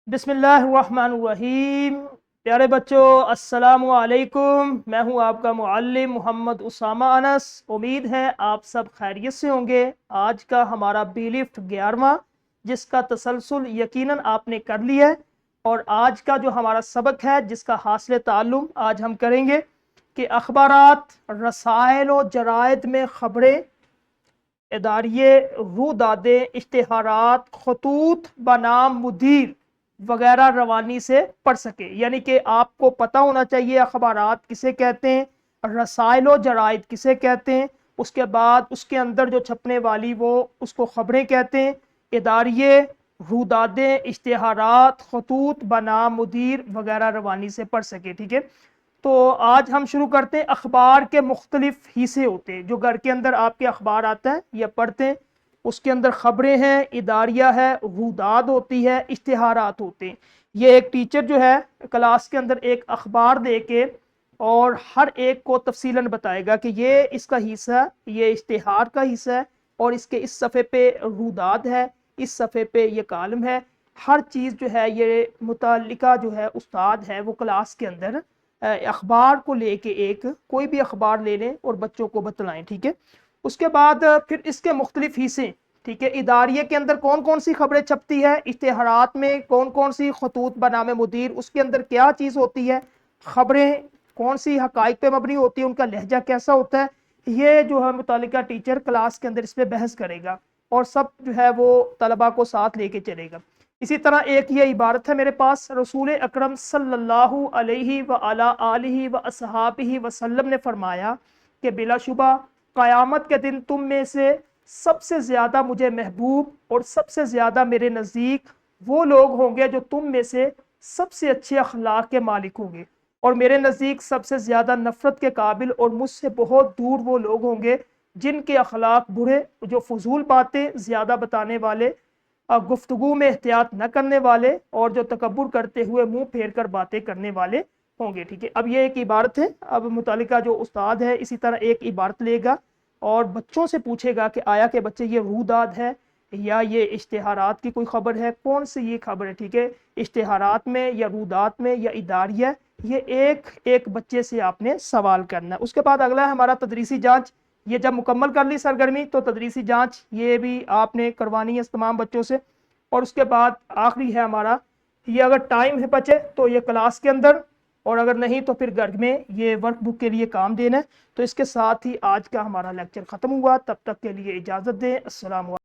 बिस्मिल्लाहिर्रहमानिर्रहीम। प्यारे बच्चों, अस्सलाम वालेकुम। मैं हूं आपका मुअल्लिम मोहम्मद उसामा अनस। उम्मीद है आप सब खैरियत से होंगे। आज का हमारा बी लिफ्ट 11वां, जिसका तसलसल यकीनन आपने कर लिया है। और आज का जो हमारा सबक है, जिसका हासिल ताल्लुम आज हम करेंगे कि अखबारात, रसायल और जरायद में खबरें, इदारिये, रूदादे, इश्तिहारात, खतूत बनाम मुदीर वगैरह रवानी से पढ़ सके। यानी कि आपको पता होना चाहिए अखबारात किसे कहते हैं, रसाइलो जराइद किसे कहते हैं, उसके बाद उसके अंदर जो छपने वाली वो उसको खबरें कहते हैं। इदारिये, रूदादे, इश्तिहारात, खतूत बनाम मुदीर वगैरह रवानी से पढ़ सके। ठीक है, तो आज हम शुरू करते हैं। अखबार के मुख्तलिफ हिस्से होते हैं। जो घर के अंदर आपके अखबार आता है या पढ़ते हैं, उसके अंदर खबरें हैं, इदारिया है, रूदाद होती है, इश्तिहारात होते हैं। ये एक टीचर जो है क्लास के अंदर एक अखबार दे के और हर एक को तफसीलन बताएगा कि ये इसका हिस्सा है, ये इश्तिहार का हिस्सा है, और इसके इस सफ़े पे रूदाद है, इस सफ़े पे ये कालम है। हर चीज़ जो है ये मुतल्लिका जो है उस्ताद है वो क्लास के अंदर अखबार को लेके एक कोई भी अखबार ले लें और बच्चों को बतलाएं। ठीक है, उसके बाद फिर इसके मुख्तलिफ हिस्से। ठीक है, इदारिये के अंदर कौन कौन सी खबरें छपती है, इश्तिहारात में कौन कौन सी खतूत बनामे मुदीर, उसके अंदर क्या चीज़ होती है, खबरें कौन सी हकाइक पे मबनी होती है, उनका लहजा कैसा होता है, ये जो है मुतालिका टीचर क्लास के अंदर इस पर बहस करेगा और सब जो है वो तलबा को साथ लेके चलेगा। इसी तरह एक ये इबारत है मेरे पास, रसूल अकरम सल्लल्लाहु अलैहि व अला आलिहि व अस्हाबिहि वसल्लम ने फरमाया कि बिलाशुबा क़यामत के दिन तुम में से सबसे ज़्यादा मुझे महबूब और सबसे ज़्यादा मेरे नज़दीक वो लोग होंगे जो तुम में से सबसे अच्छे अखलाक के मालिक होंगे, और मेरे नज़दीक सबसे ज़्यादा नफ़रत के काबिल और मुझसे बहुत दूर वो लोग होंगे जिनके अखलाक बुरे, जो फजूल बातें ज़्यादा बताने वाले, गुफ्तगू में एहतियात न करने वाले, और जो तकब्बुर करते हुए मुंह फेर कर बातें करने वाले होंगे। ठीक है, अब ये एक इबारत है। अब मुतालिका जो उस्ताद है इसी तरह एक इबारत लेगा और बच्चों से पूछेगा कि आया के बच्चे ये रूदाद है या ये इश्तिहारात की कोई खबर है, कौन सी ये खबर है। ठीक है, इश्तिहारात में या रूदात में या इदारिया, ये एक एक बच्चे से आपने सवाल करना है। उसके बाद अगला है हमारा तदरीसी जांच। ये जब मुकम्मल कर ली सरगर्मी तो तदरीसी जांच ये भी आपने करवानी है तमाम बच्चों से। और उसके बाद आखिरी है हमारा, ये अगर टाइम है बचे तो ये क्लास के अंदर, और अगर नहीं तो फिर घर में ये वर्कबुक के लिए काम देना है। तो इसके साथ ही आज का हमारा लेक्चर ख़त्म हुआ। तब तक के लिए इजाज़त दें। अस्सलाम वालेकुम।